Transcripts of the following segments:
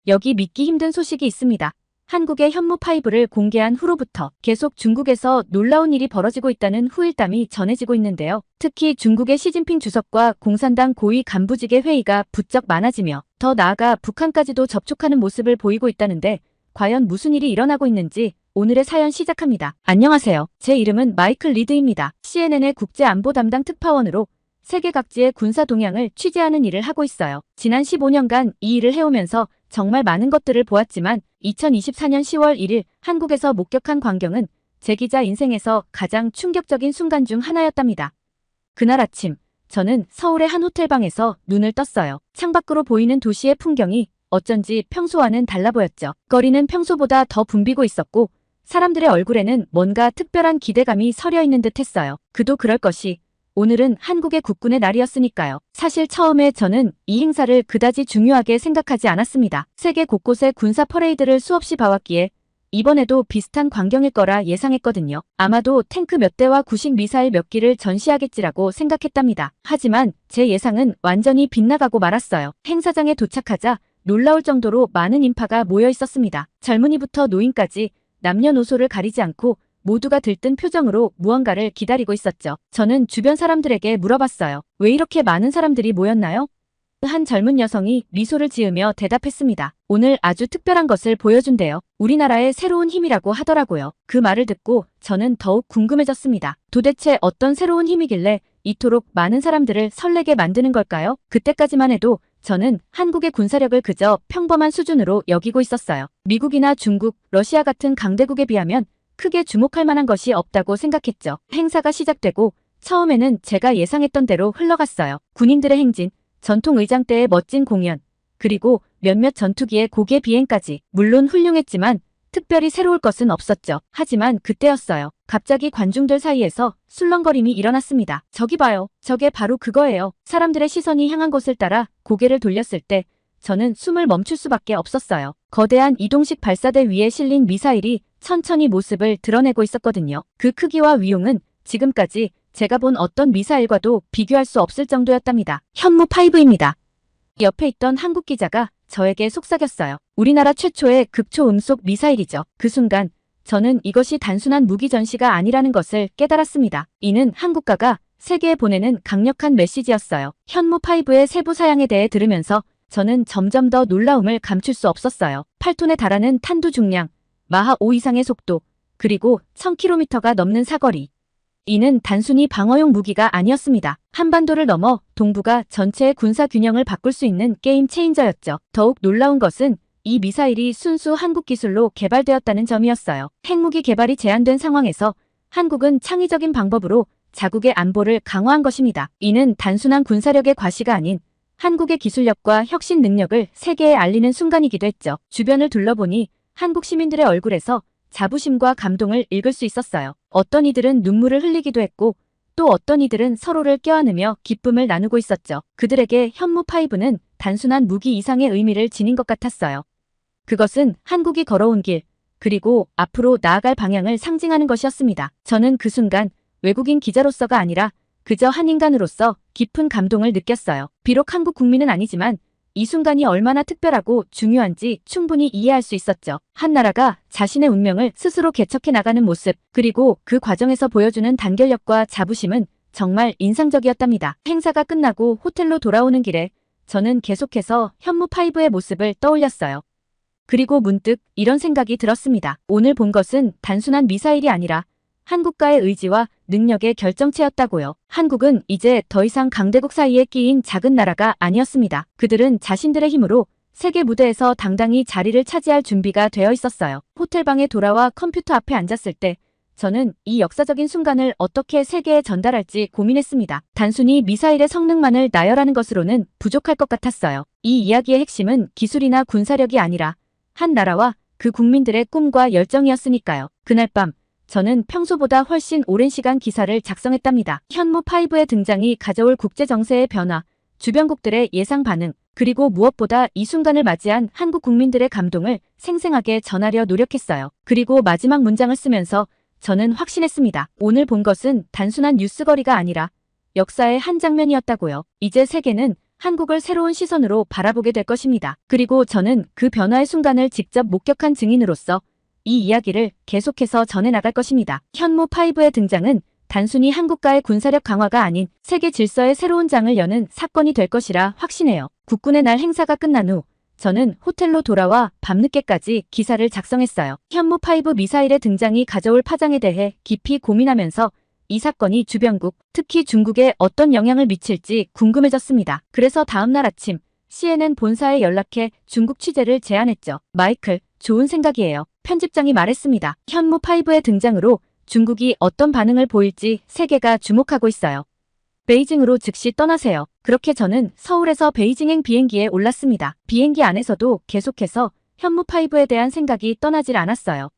여기 믿기 힘든 소식이 있습니다. 한국의 현무5를 공개한 후로부터 계속 중국에서 놀라운 일이 벌어지고 있다는 후일담이 전해지고 있는데요. 특히 중국의 시진핑 주석과 공산당 고위 간부직의 회의가 부쩍 많아지며 더 나아가 북한까지도 접촉하는 모습을 보이고 있다는데 과연 무슨 일이 일어나고 있는지 오늘의 사연 시작합니다. 안녕하세요. 제 이름은 마이클 리드입니다. CNN의 국제안보 담당 특파원으로 세계 각지의 군사 동향을 취재하는 일을 하고 있어요. 지난 15년간 이 일을 해오면서 정말 많은 것들을 보았지만 2024년 10월 1일 한국에서 목격한 광경은 제 기자 인생에서 가장 충격적인 순간 중 하나였답니다. 그날 아침 저는 서울의 한 호텔방에서 눈을 떴어요. 창밖으로 보이는 도시의 풍경이 어쩐지 평소와는 달라 보였죠. 거리는 평소보다 더 붐비고 있었고 사람들의 얼굴에는 뭔가 특별한 기대감이 서려 있는 듯 했어요. 그도 그럴 것이 오늘은 한국의 국군의 날이었으니까요. 사실 처음에 저는 이 행사를 그다지 중요하게 생각하지 않았습니다. 세계 곳곳의 군사 퍼레이드를 수없이 봐왔기에 이번에도 비슷한 광경일 거라 예상했거든요. 아마도 탱크 몇 대와 구식 미사일 몇 기를 전시하겠지라고 생각했답니다. 하지만 제 예상은 완전히 빗나가고 말았어요. 행사장에 도착하자 놀라울 정도로 많은 인파가 모여 있었습니다. 젊은이부터 노인까지 남녀노소를 가리지 않고 모두가 들뜬 표정으로 무언가를 기다리고 있었죠. 저는 주변 사람들에게 물어봤어요. 왜 이렇게 많은 사람들이 모였나요? 한 젊은 여성이 미소를 지으며 대답했습니다. 오늘 아주 특별한 것을 보여준대요. 우리나라의 새로운 힘이라고 하더라고요. 그 말을 듣고 저는 더욱 궁금해졌습니다. 도대체 어떤 새로운 힘이길래 이토록 많은 사람들을 설레게 만드는 걸까요? 그때까지만 해도 저는 한국의 군사력을 그저 평범한 수준으로 여기고 있었어요. 미국이나 중국, 러시아 같은 강대국에 비하면 크게 주목할 만한 것이 없다고 생각했죠. 행사가 시작되고 처음에는 제가 예상했던 대로 흘러갔어요. 군인들의 행진, 전통 의장대의 멋진 공연, 그리고 몇몇 전투기의 고개 비행까지. 물론 훌륭했지만 특별히 새로울 것은 없었죠. 하지만 그때였어요. 갑자기 관중들 사이에서 술렁거림이 일어났습니다. 저기 봐요. 저게 바로 그거예요. 사람들의 시선이 향한 곳을 따라 고개를 돌렸을 때 저는 숨을 멈출 수밖에 없었어요. 거대한 이동식 발사대 위에 실린 미사일이 천천히 모습을 드러내고 있었거든요. 그 크기와 위용은 지금까지 제가 본 어떤 미사일과도 비교할 수 없을 정도였답니다. 현무5입니다. 옆에 있던 한국 기자가 저에게 속삭였어요. 우리나라 최초의 극초음속 미사일이죠. 그 순간 저는 이것이 단순한 무기 전시가 아니라는 것을 깨달았습니다. 이는 한국가가 세계에 보내는 강력한 메시지였어요. 현무5의 세부 사양에 대해 들으면서 저는 점점 더 놀라움을 감출 수 없었어요. 8톤에 달하는 탄두 중량, 마하 5 이상의 속도, 그리고 1000km가 넘는 사거리. 이는 단순히 방어용 무기가 아니었습니다. 한반도를 넘어 동북아 전체의 군사 균형을 바꿀 수 있는 게임 체인저였죠. 더욱 놀라운 것은 이 미사일이 순수 한국 기술로 개발되었다는 점이었어요. 핵무기 개발이 제한된 상황에서 한국은 창의적인 방법으로 자국의 안보를 강화한 것입니다. 이는 단순한 군사력의 과시가 아닌 한국의 기술력과 혁신 능력을 세계에 알리는 순간이기도 했죠. 주변을 둘러보니 한국 시민들의 얼굴에서 자부심과 감동을 읽을 수 있었어요. 어떤 이들은 눈물을 흘리기도 했고 또 어떤 이들은 서로를 껴안으며 기쁨을 나누고 있었죠. 그들에게 현무5는 단순한 무기 이상의 의미를 지닌 것 같았어요. 그것은 한국이 걸어온 길, 그리고 앞으로 나아갈 방향을 상징하는 것이었습니다. 저는 그 순간 외국인 기자로서가 아니라 그저 한 인간으로서 깊은 감동을 느꼈어요. 비록 한국 국민은 아니지만 이 순간이 얼마나 특별하고 중요한지 충분히 이해할 수 있었죠. 한 나라가 자신의 운명을 스스로 개척해 나가는 모습, 그리고 그 과정에서 보여주는 단결력과 자부심은 정말 인상적이었답니다. 행사가 끝나고 호텔로 돌아오는 길에 저는 계속해서 현무5의 모습을 떠올렸어요. 그리고 문득 이런 생각이 들었습니다. 오늘 본 것은 단순한 미사일이 아니라 한국가의 의지와 능력의 결정체였다고요. 한국은 이제 더 이상 강대국 사이에 끼인 작은 나라가 아니었습니다. 그들은 자신들의 힘으로 세계 무대에서 당당히 자리를 차지할 준비가 되어 있었어요. 호텔방에 돌아와 컴퓨터 앞에 앉았을 때 저는 이 역사적인 순간을 어떻게 세계에 전달할지 고민했습니다. 단순히 미사일의 성능만을 나열하는 것으로는 부족할 것 같았어요. 이 이야기의 핵심은 기술이나 군사력이 아니라 한 나라와 그 국민들의 꿈과 열정이었으니까요. 그날 밤 저는 평소보다 훨씬 오랜 시간 기사를 작성했답니다. 현무5의 등장이 가져올 국제 정세의 변화, 주변국들의 예상 반응, 그리고 무엇보다 이 순간을 맞이한 한국 국민들의 감동을 생생하게 전하려 노력했어요. 그리고 마지막 문장을 쓰면서 저는 확신했습니다. 오늘 본 것은 단순한 뉴스거리가 아니라 역사의 한 장면이었다고요. 이제 세계는 한국을 새로운 시선으로 바라보게 될 것입니다. 그리고 저는 그 변화의 순간을 직접 목격한 증인으로서 이 이야기를 계속해서 전해나갈 것입니다. 현무5의 등장은 단순히 한국과의 군사력 강화가 아닌 세계 질서의 새로운 장을 여는 사건이 될 것이라 확신해요. 국군의 날 행사가 끝난 후 저는 호텔로 돌아와 밤늦게까지 기사를 작성했어요. 현무5 미사일의 등장이 가져올 파장에 대해 깊이 고민하면서 이 사건이 주변국, 특히 중국에 어떤 영향을 미칠지 궁금해졌습니다. 그래서 다음날 아침 CNN 본사에 연락해 중국 취재를 제안했죠. 마이클, 좋은 생각이에요. 편집장이 말했습니다. 현무5의 등장으로 중국이 어떤 반응을 보일지 세계가 주목하고 있어요. 베이징으로 즉시 떠나세요. 그렇게 저는 서울에서 베이징행 비행기에 올랐습니다. 비행기 안에서도 계속해서 현무5에 대한 생각이 떠나질 않았어요.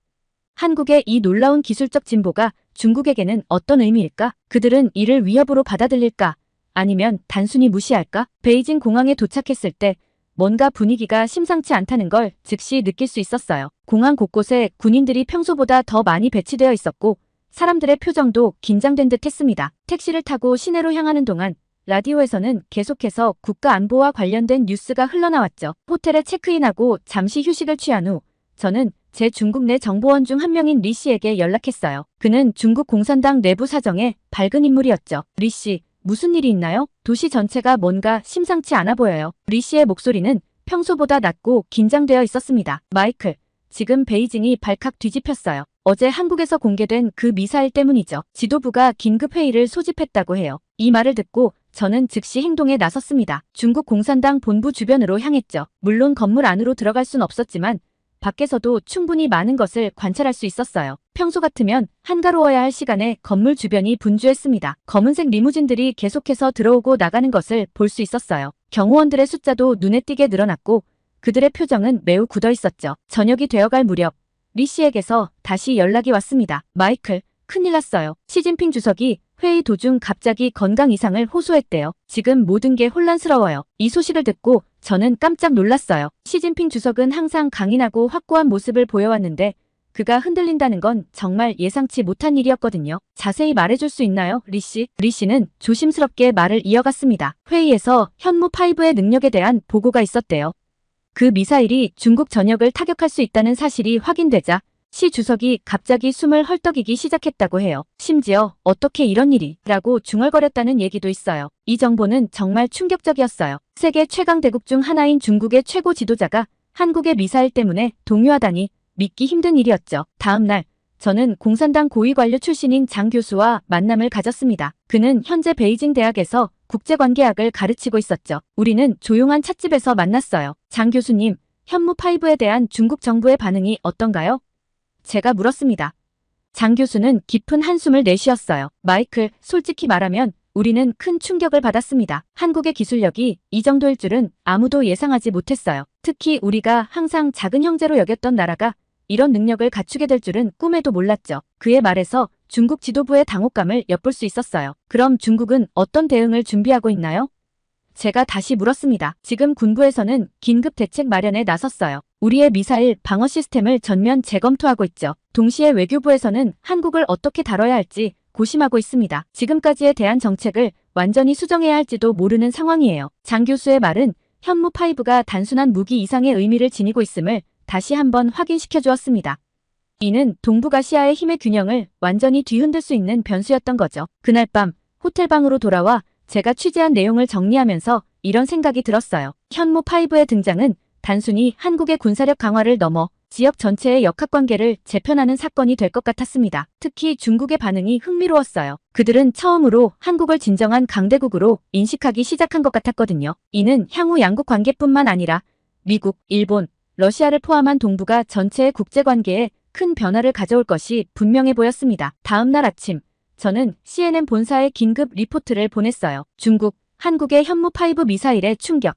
한국의 이 놀라운 기술적 진보가 중국에게는 어떤 의미일까? 그들은 이를 위협으로 받아들일까? 아니면 단순히 무시할까? 베이징 공항에 도착했을 때 뭔가 분위기가 심상치 않다는 걸 즉시 느낄 수 있었어요. 공항 곳곳에 군인들이 평소보다 더 많이 배치되어 있었고 사람들의 표정도 긴장된 듯 했습니다. 택시를 타고 시내로 향하는 동안 라디오에서는 계속해서 국가 안보와 관련된 뉴스가 흘러나왔죠. 호텔에 체크인하고 잠시 휴식을 취한 후 저는 제 중국 내 정보원 중 한 명인 리 씨에게 연락했어요. 그는 중국 공산당 내부 사정에 밝은 인물이었죠. 리 씨, 무슨 일이 있나요? 도시 전체가 뭔가 심상치 않아 보여요. 리 씨의 목소리는 평소보다 낮고 긴장되어 있었습니다. 마이클, 지금 베이징이 발칵 뒤집혔어요. 어제 한국에서 공개된 그 미사일 때문이죠. 지도부가 긴급 회의를 소집했다고 해요. 이 말을 듣고 저는 즉시 행동에 나섰습니다. 중국 공산당 본부 주변으로 향했죠. 물론 건물 안으로 들어갈 순 없었지만 밖에서도 충분히 많은 것을 관찰할 수 있었어요. 평소 같으면 한가로워야 할 시간에 건물 주변이 분주했습니다. 검은색 리무진들이 계속해서 들어오고 나가는 것을 볼 수 있었어요. 경호원들의 숫자도 눈에 띄게 늘어났고 그들의 표정은 매우 굳어 있었죠. 저녁이 되어갈 무렵 리 씨에게서 다시 연락이 왔습니다. 마이클, 큰일 났어요. 시진핑 주석이 회의 도중 갑자기 건강 이상을 호소했대요. 지금 모든 게 혼란스러워요. 이 소식을 듣고 저는 깜짝 놀랐어요. 시진핑 주석은 항상 강인하고 확고한 모습을 보여왔는데 그가 흔들린다는 건 정말 예상치 못한 일이었거든요. 자세히 말해줄 수 있나요, 리 씨? 리 씨는 조심스럽게 말을 이어갔습니다. 회의에서 현무5의 능력에 대한 보고가 있었대요. 그 미사일이 중국 전역을 타격할 수 있다는 사실이 확인되자 시 주석이 갑자기 숨을 헐떡이기 시작했다고 해요. 심지어 어떻게 이런 일이? 라고 중얼거렸다는 얘기도 있어요. 이 정보는 정말 충격적이었어요. 세계 최강 대국 중 하나인 중국의 최고 지도자가 한국의 미사일 때문에 동요하다니 믿기 힘든 일이었죠. 다음 날 저는 공산당 고위 관료 출신인 장 교수와 만남을 가졌습니다. 그는 현재 베이징 대학에서 국제관계학을 가르치고 있었죠. 우리는 조용한 찻집에서 만났어요. 장 교수님, 현무5에 대한 중국 정부의 반응이 어떤가요? 제가 물었습니다. 장 교수는 깊은 한숨을 내쉬었어요. 마이클, 솔직히 말하면 우리는 큰 충격을 받았습니다. 한국의 기술력이 이 정도일 줄은 아무도 예상하지 못했어요. 특히 우리가 항상 작은 형제로 여겼던 나라가 이런 능력을 갖추게 될 줄은 꿈에도 몰랐죠. 그의 말에서 중국 지도부의 당혹감을 엿볼 수 있었어요. 그럼 중국은 어떤 대응을 준비하고 있나요? 제가 다시 물었습니다. 지금 군부에서는 긴급 대책 마련에 나섰어요. 우리의 미사일 방어 시스템을 전면 재검토하고 있죠. 동시에 외교부에서는 한국을 어떻게 다뤄야 할지 고심하고 있습니다. 지금까지의 대한 정책을 완전히 수정해야 할지도 모르는 상황이에요. 장 교수의 말은 현무5가 단순한 무기 이상의 의미를 지니고 있음을 다시 한번 확인시켜 주었습니다. 이는 동북아시아의 힘의 균형을 완전히 뒤흔들 수 있는 변수였던 거죠. 그날 밤 호텔방으로 돌아와 제가 취재한 내용을 정리하면서 이런 생각이 들었어요. 현무5의 등장은 단순히 한국의 군사력 강화를 넘어 지역 전체의 역학관계를 재편하는 사건이 될 것 같았습니다. 특히 중국의 반응이 흥미로웠어요. 그들은 처음으로 한국을 진정한 강대국으로 인식하기 시작한 것 같았거든요. 이는 향후 양국 관계뿐만 아니라 미국, 일본, 러시아를 포함한 동북아 전체의 국제관계에 큰 변화를 가져올 것이 분명해 보였습니다. 다음 날 아침 저는 CNN 본사에 긴급 리포트를 보냈어요. 중국, 한국의 현무5 미사일의 충격.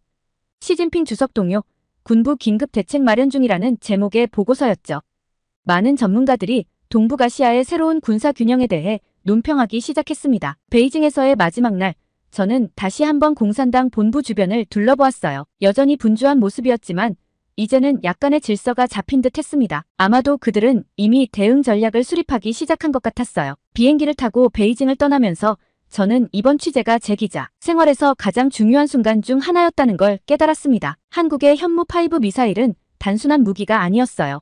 시진핑 주석 동요. 군부 긴급 대책 마련 중이라는 제목의 보고서였죠. 많은 전문가들이 동북아시아의 새로운 군사 균형에 대해 논평하기 시작했습니다. 베이징에서의 마지막 날, 저는 다시 한번 공산당 본부 주변을 둘러보았어요. 여전히 분주한 모습이었지만 이제는 약간의 질서가 잡힌 듯 했습니다. 아마도 그들은 이미 대응 전략을 수립하기 시작한 것 같았어요. 비행기를 타고 베이징을 떠나면서 저는 이번 취재가 제 기자 생활에서 가장 중요한 순간 중 하나였다는 걸 깨달았습니다. 한국의 현무5 미사일은 단순한 무기가 아니었어요.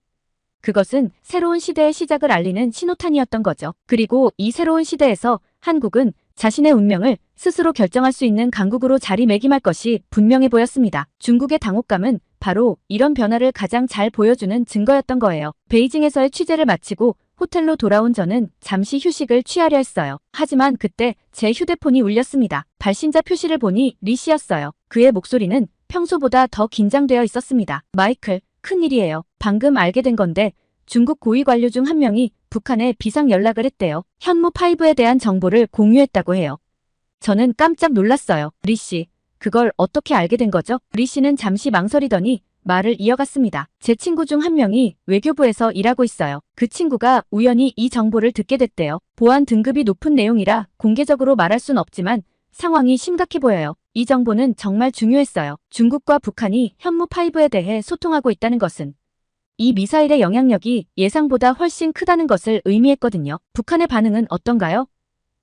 그것은 새로운 시대의 시작을 알리는 신호탄이었던 거죠. 그리고 이 새로운 시대에서 한국은 자신의 운명을 스스로 결정할 수 있는 강국으로 자리매김할 것이 분명해 보였습니다. 중국의 당혹감은 바로 이런 변화를 가장 잘 보여주는 증거였던 거예요. 베이징에서의 취재를 마치고 호텔로 돌아온 저는 잠시 휴식을 취하려 했어요. 하지만 그때 제 휴대폰이 울렸습니다. 발신자 표시를 보니 리 씨였어요. 그의 목소리는 평소보다 더 긴장되어 있었습니다. 마이클, 큰일이에요. 방금 알게 된 건데 중국 고위 관료 중 한 명이 북한에 비상 연락을 했대요. 현무5에 대한 정보를 공유했다고 해요. 저는 깜짝 놀랐어요. 리 씨, 그걸 어떻게 알게 된 거죠? 리 씨는 잠시 망설이더니 말을 이어갔습니다. 제 친구 중 한 명이 외교부에서 일하고 있어요. 그 친구가 우연히 이 정보를 듣게 됐대요. 보안 등급이 높은 내용이라 공개적으로 말할 순 없지만 상황이 심각해 보여요. 이 정보는 정말 중요했어요. 중국과 북한이 현무5에 대해 소통하고 있다는 것은 이 미사일의 영향력이 예상보다 훨씬 크다는 것을 의미했거든요. 북한의 반응은 어떤가요?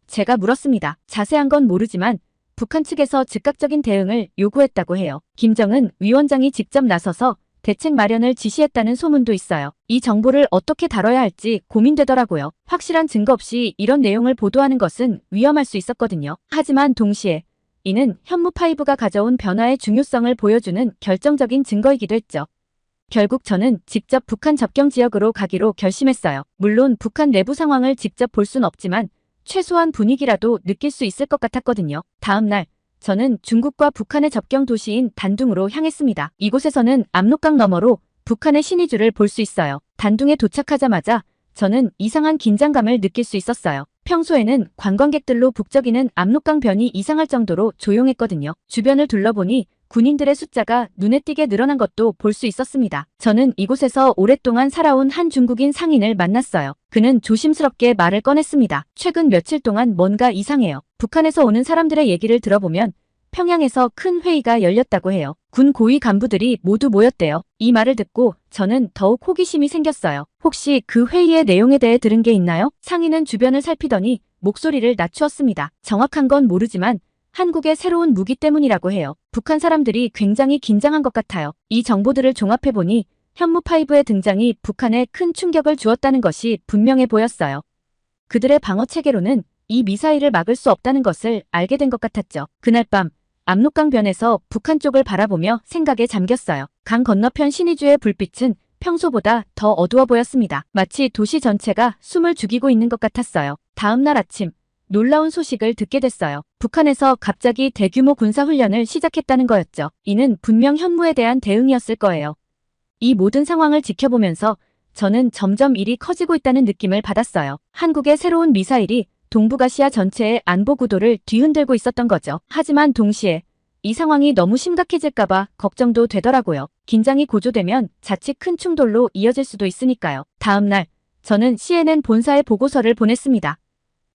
제가 물었습니다. 자세한 건 모르지만 북한 측에서 즉각적인 대응을 요구했다고 해요. 김정은 위원장이 직접 나서서 대책 마련을 지시했다는 소문도 있어요. 이 정보를 어떻게 다뤄야 할지 고민되더라고요. 확실한 증거 없이 이런 내용을 보도하는 것은 위험할 수 있었거든요. 하지만 동시에 이는 현무5가 가져온 변화의 중요성을 보여주는 결정적인 증거이기도 했죠. 결국 저는 직접 북한 접경 지역으로 가기로 결심했어요. 물론 북한 내부 상황을 직접 볼 순 없지만 최소한 분위기라도 느낄 수 있을 것 같았거든요. 다음 날 저는 중국과 북한의 접경 도시인 단둥으로 향했습니다. 이곳에서는 압록강 너머로 북한의 신의주를 볼 수 있어요. 단둥에 도착하자마자 저는 이상한 긴장감을 느낄 수 있었어요. 평소에는 관광객들로 북적이는 압록강 변이 이상할 정도로 조용했거든요. 주변을 둘러보니 군인들의 숫자가 눈에 띄게 늘어난 것도 볼 수 있었습니다. 저는 이곳에서 오랫동안 살아온 한 중국인 상인을 만났어요. 그는 조심스럽게 말을 꺼냈습니다. 최근 며칠 동안 뭔가 이상해요. 북한에서 오는 사람들의 얘기를 들어보면 평양에서 큰 회의가 열렸다고 해요. 군 고위 간부들이 모두 모였대요. 이 말을 듣고 저는 더욱 호기심이 생겼어요. 혹시 그 회의의 내용에 대해 들은 게 있나요? 상인은 주변을 살피더니 목소리를 낮추었습니다. 정확한 건 모르지만 한국의 새로운 무기 때문이라고 해요. 북한 사람들이 굉장히 긴장한 것 같아요. 이 정보들을 종합해보니 현무5의 등장이 북한에 큰 충격을 주었다는 것이 분명해 보였어요. 그들의 방어 체계로는 이 미사일을 막을 수 없다는 것을 알게 된 것 같았죠. 그날 밤 압록강 변에서 북한 쪽을 바라보며 생각에 잠겼어요. 강 건너편 신의주의 불빛은 평소보다 더 어두워 보였습니다. 마치 도시 전체가 숨을 죽이고 있는 것 같았어요. 다음 날 아침 놀라운 소식을 듣게 됐어요. 북한에서 갑자기 대규모 군사훈련을 시작했다는 거였죠. 이는 분명 현무에 대한 대응이었을 거예요. 이 모든 상황을 지켜보면서 저는 점점 일이 커지고 있다는 느낌을 받았어요. 한국의 새로운 미사일이 동북아시아 전체의 안보 구도를 뒤흔들고 있었던 거죠. 하지만 동시에 이 상황이 너무 심각해질까봐 걱정도 되더라고요. 긴장이 고조되면 자칫 큰 충돌로 이어질 수도 있으니까요. 다음 날 저는 CNN 본사에 보고서를 보냈습니다.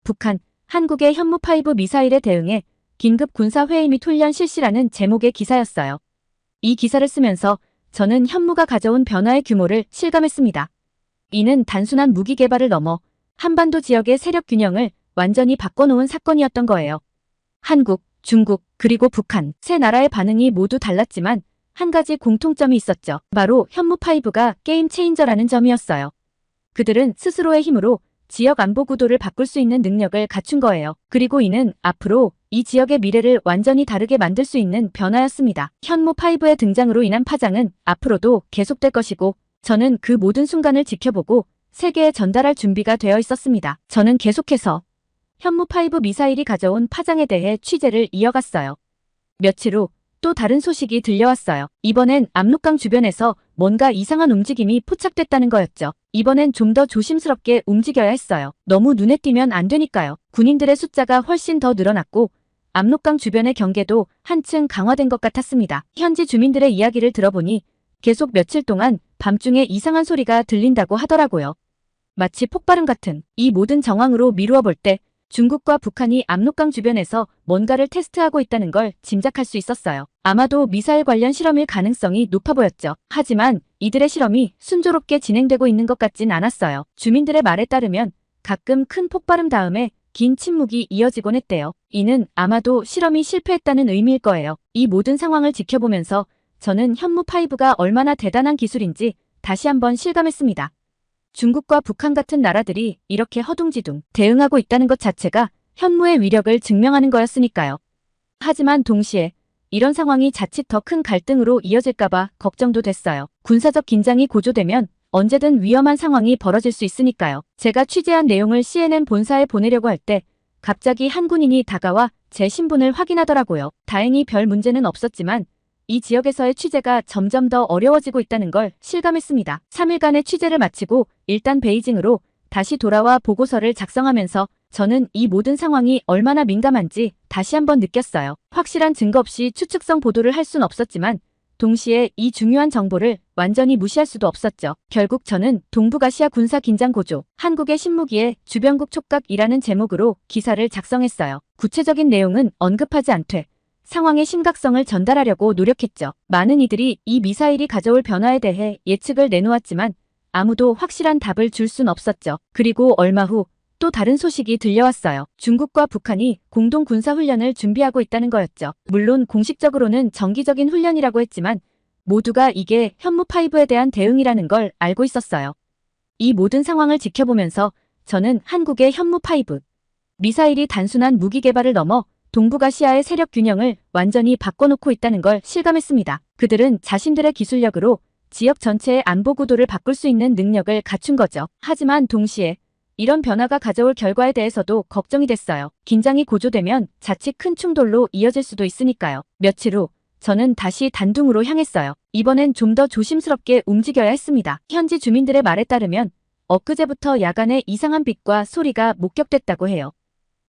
북한, 한국의 현무5 미사일에 대응해 긴급 군사회의 및 훈련 실시라는 제목의 기사였어요. 이 기사를 쓰면서 저는 현무가 가져온 변화의 규모를 실감했습니다. 이는 단순한 무기 개발을 넘어 한반도 지역의 세력 균형을 완전히 바꿔놓은 사건이었던 거예요. 한국, 중국, 그리고 북한 세 나라의 반응이 모두 달랐지만 한 가지 공통점이 있었죠. 바로 현무5가 게임 체인저라는 점이었어요. 그들은 스스로의 힘으로 지역 안보 구도를 바꿀 수 있는 능력을 갖춘 거예요. 그리고 이는 앞으로 이 지역의 미래를 완전히 다르게 만들 수 있는 변화였습니다. 현무5의 등장으로 인한 파장은 앞으로도 계속될 것이고 저는 그 모든 순간을 지켜보고 세계에 전달할 준비가 되어 있었습니다. 저는 계속해서 현무5 미사일이 가져온 파장에 대해 취재를 이어갔어요. 며칠 후 또 다른 소식이 들려왔어요. 이번엔 압록강 주변에서 뭔가 이상한 움직임이 포착됐다는 거였죠. 이번엔 좀 더 조심스럽게 움직여야 했어요. 너무 눈에 띄면 안 되니까요. 군인들의 숫자가 훨씬 더 늘어났고 압록강 주변의 경계도 한층 강화된 것 같았습니다. 현지 주민들의 이야기를 들어보니 계속 며칠 동안 밤중에 이상한 소리가 들린다고 하더라고요. 마치 폭발음 같은. 이 모든 정황으로 미루어 볼 때 중국과 북한이 압록강 주변에서 뭔가를 테스트하고 있다는 걸 짐작할 수 있었어요. 아마도 미사일 관련 실험일 가능성이 높아 보였죠. 하지만 이들의 실험이 순조롭게 진행되고 있는 것 같진 않았어요. 주민들의 말에 따르면 가끔 큰 폭발음 다음에 긴 침묵이 이어지곤 했대요. 이는 아마도 실험이 실패했다는 의미일 거예요. 이 모든 상황을 지켜보면서 저는 현무5가 얼마나 대단한 기술인지 다시 한번 실감했습니다. 중국과 북한 같은 나라들이 이렇게 허둥지둥 대응하고 있다는 것 자체가 현무의 위력을 증명하는 거였으니까요. 하지만 동시에 이런 상황이 자칫 더 큰 갈등으로 이어질까봐 걱정도 됐어요. 군사적 긴장이 고조되면 언제든 위험한 상황이 벌어질 수 있으니까요. 제가 취재한 내용을 CNN 본사에 보내려고 할 때 갑자기 한 군인이 다가와 제 신분을 확인하더라고요. 다행히 별 문제는 없었지만 이 지역에서의 취재가 점점 더 어려워지고 있다는 걸 실감했습니다. 3일간의 취재를 마치고 일단 베이징으로 다시 돌아와 보고서를 작성하면서 저는 이 모든 상황이 얼마나 민감한지 다시 한번 느꼈어요. 확실한 증거 없이 추측성 보도를 할 순 없었지만 동시에 이 중요한 정보를 완전히 무시할 수도 없었죠. 결국 저는 동북아시아 군사 긴장 고조, 한국의 신무기의 주변국 촉각이라는 제목으로 기사를 작성했어요. 구체적인 내용은 언급하지 않되 상황의 심각성을 전달하려고 노력했죠. 많은 이들이 이 미사일이 가져올 변화에 대해 예측을 내놓았지만 아무도 확실한 답을 줄 순 없었죠. 그리고 얼마 후 또 다른 소식이 들려왔어요. 중국과 북한이 공동 군사훈련을 준비하고 있다는 거였죠. 물론 공식적으로는 정기적인 훈련이라고 했지만 모두가 이게 현무5에 대한 대응이라는 걸 알고 있었어요. 이 모든 상황을 지켜보면서 저는 한국의 현무5 미사일이 단순한 무기 개발을 넘어 동북아시아의 세력 균형을 완전히 바꿔놓고 있다는 걸 실감했습니다. 그들은 자신들의 기술력으로 지역 전체의 안보 구도를 바꿀 수 있는 능력을 갖춘 거죠. 하지만 동시에 이런 변화가 가져올 결과에 대해서도 걱정이 됐어요. 긴장이 고조되면 자칫 큰 충돌로 이어질 수도 있으니까요. 며칠 후 저는 다시 단둥으로 향했어요. 이번엔 좀 더 조심스럽게 움직여야 했습니다. 현지 주민들의 말에 따르면 엊그제부터 야간에 이상한 빛과 소리가 목격됐다고 해요.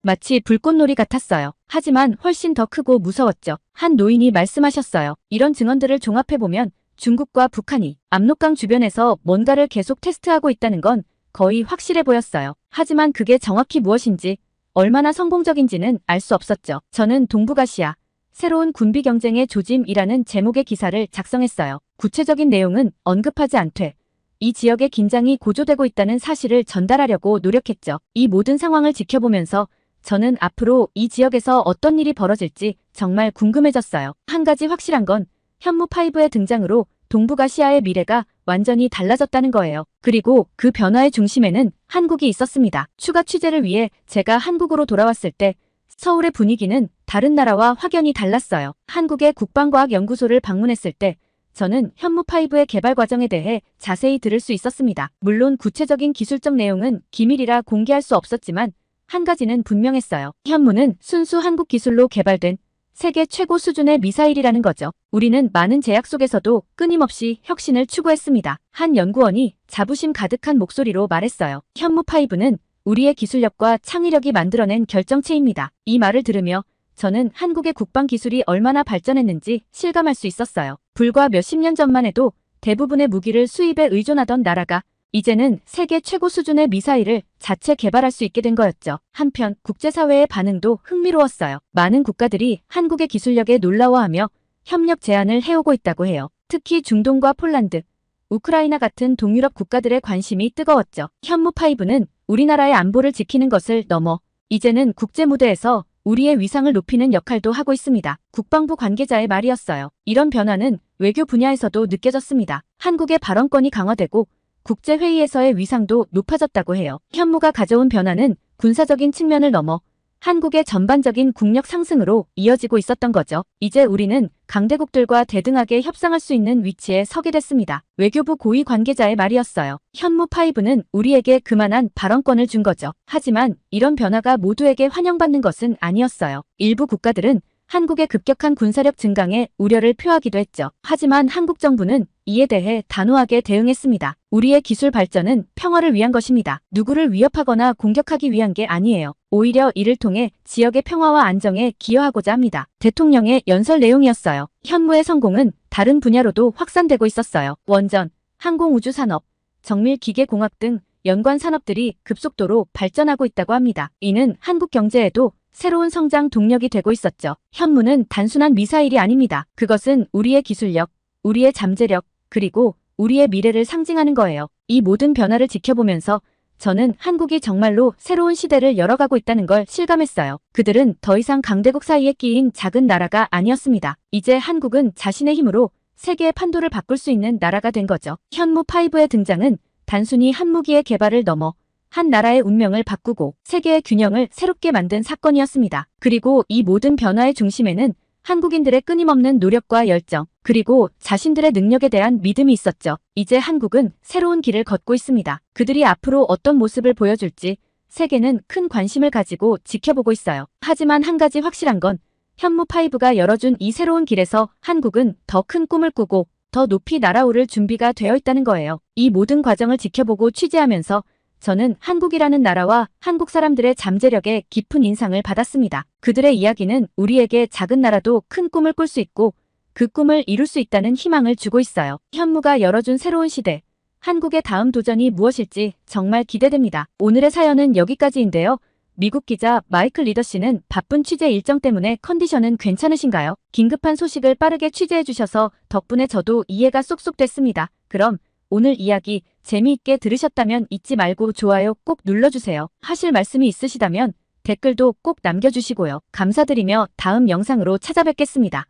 마치 불꽃놀이 같았어요. 하지만 훨씬 더 크고 무서웠죠. 한 노인이 말씀하셨어요. 이런 증언들을 종합해보면 중국과 북한이 압록강 주변에서 뭔가를 계속 테스트하고 있다는 건 거의 확실해 보였어요. 하지만 그게 정확히 무엇인지 얼마나 성공적인지는 알 수 없었죠. 저는 동북아시아 새로운 군비 경쟁의 조짐이라는 제목의 기사를 작성했어요. 구체적인 내용은 언급하지 않되 이 지역의 긴장이 고조되고 있다는 사실을 전달하려고 노력했죠. 이 모든 상황을 지켜보면서 저는 앞으로 이 지역에서 어떤 일이 벌어질지 정말 궁금해졌어요. 한 가지 확실한 건 현무5의 등장으로 동북아시아의 미래가 완전히 달라졌다는 거예요. 그리고 그 변화의 중심에는 한국이 있었습니다. 추가 취재를 위해 제가 한국으로 돌아왔을 때 서울의 분위기는 다른 나라와 확연히 달랐어요. 한국의 국방과학연구소를 방문했을 때 저는 현무5의 개발 과정에 대해 자세히 들을 수 있었습니다. 물론 구체적인 기술적 내용은 기밀이라 공개할 수 없었지만 한 가지는 분명했어요. 현무는 순수 한국 기술로 개발된 세계 최고 수준의 미사일이라는 거죠. 우리는 많은 제약 속에서도 끊임없이 혁신을 추구했습니다. 한 연구원이 자부심 가득한 목소리로 말했어요. 현무5는 우리의 기술력과 창의력이 만들어낸 결정체입니다. 이 말을 들으며 저는 한국의 국방 기술이 얼마나 발전했는지 실감할 수 있었어요. 불과 몇십 년 전만 해도 대부분의 무기를 수입에 의존하던 나라가 이제는 세계 최고 수준의 미사일을 자체 개발할 수 있게 된 거였죠. 한편 국제사회의 반응도 흥미로웠어요. 많은 국가들이 한국의 기술력에 놀라워하며 협력 제안을 해오고 있다고 해요. 특히 중동과 폴란드, 우크라이나 같은 동유럽 국가들의 관심이 뜨거웠죠. 현무5는 우리나라의 안보를 지키는 것을 넘어 이제는 국제 무대에서 우리의 위상을 높이는 역할도 하고 있습니다. 국방부 관계자의 말이었어요. 이런 변화는 외교 분야에서도 느껴졌습니다. 한국의 발언권이 강화되고 국제회의에서의 위상도 높아졌다고 해요. 현무가 가져온 변화는 군사적인 측면을 넘어 한국의 전반적인 국력 상승으로 이어지고 있었던 거죠. 이제 우리는 강대국들과 대등하게 협상할 수 있는 위치에 서게 됐습니다. 외교부 고위 관계자의 말이었어요. 현무5는 우리에게 그만한 발언권을 준 거죠. 하지만 이런 변화가 모두에게 환영받는 것은 아니었어요. 일부 국가들은 한국의 급격한 군사력 증강에 우려를 표하기도 했죠. 하지만 한국 정부는 이에 대해 단호하게 대응했습니다. 우리의 기술 발전은 평화를 위한 것입니다. 누구를 위협하거나 공격하기 위한 게 아니에요. 오히려 이를 통해 지역의 평화와 안정에 기여하고자 합니다. 대통령의 연설 내용이었어요. 현무의 성공은 다른 분야로도 확산되고 있었어요. 원전, 항공우주산업, 정밀기계공학 등 연관 산업들이 급속도로 발전하고 있다고 합니다. 이는 한국 경제에도 새로운 성장 동력이 되고 있었죠. 현무는 단순한 미사일이 아닙니다. 그것은 우리의 기술력, 우리의 잠재력, 그리고 우리의 미래를 상징하는 거예요. 이 모든 변화를 지켜보면서 저는 한국이 정말로 새로운 시대를 열어가고 있다는 걸 실감했어요. 그들은 더 이상 강대국 사이에 끼인 작은 나라가 아니었습니다. 이제 한국은 자신의 힘으로 세계의 판도를 바꿀 수 있는 나라가 된 거죠. 현무5의 등장은 단순히 한 무기의 개발을 넘어 한 나라의 운명을 바꾸고 세계의 균형을 새롭게 만든 사건이었습니다. 그리고 이 모든 변화의 중심에는 한국인들의 끊임없는 노력과 열정, 그리고 자신들의 능력에 대한 믿음이 있었죠. 이제 한국은 새로운 길을 걷고 있습니다. 그들이 앞으로 어떤 모습을 보여줄지 세계는 큰 관심을 가지고 지켜보고 있어요. 하지만 한 가지 확실한 건 현무5가 열어준 이 새로운 길에서 한국은 더 큰 꿈을 꾸고 더 높이 날아오를 준비가 되어 있다는 거예요. 이 모든 과정을 지켜보고 취재하면서 저는 한국이라는 나라와 한국 사람들의 잠재력에 깊은 인상을 받았습니다. 그들의 이야기는 우리에게 작은 나라도 큰 꿈을 꿀 수 있고 그 꿈을 이룰 수 있다는 희망을 주고 있어요. 현무가 열어준 새로운 시대, 한국의 다음 도전이 무엇일지 정말 기대됩니다. 오늘의 사연은 여기까지인데요. 미국 기자 마이클 리더 씨는 바쁜 취재 일정 때문에 컨디션은 괜찮으신가요? 긴급한 소식을 빠르게 취재해 주셔서 덕분에 저도 이해가 쏙쏙 됐습니다. 그럼 오늘 이야기 재미있게 들으셨다면 잊지 말고 좋아요 꼭 눌러주세요. 하실 말씀이 있으시다면 댓글도 꼭 남겨주시고요. 감사드리며 다음 영상으로 찾아뵙겠습니다.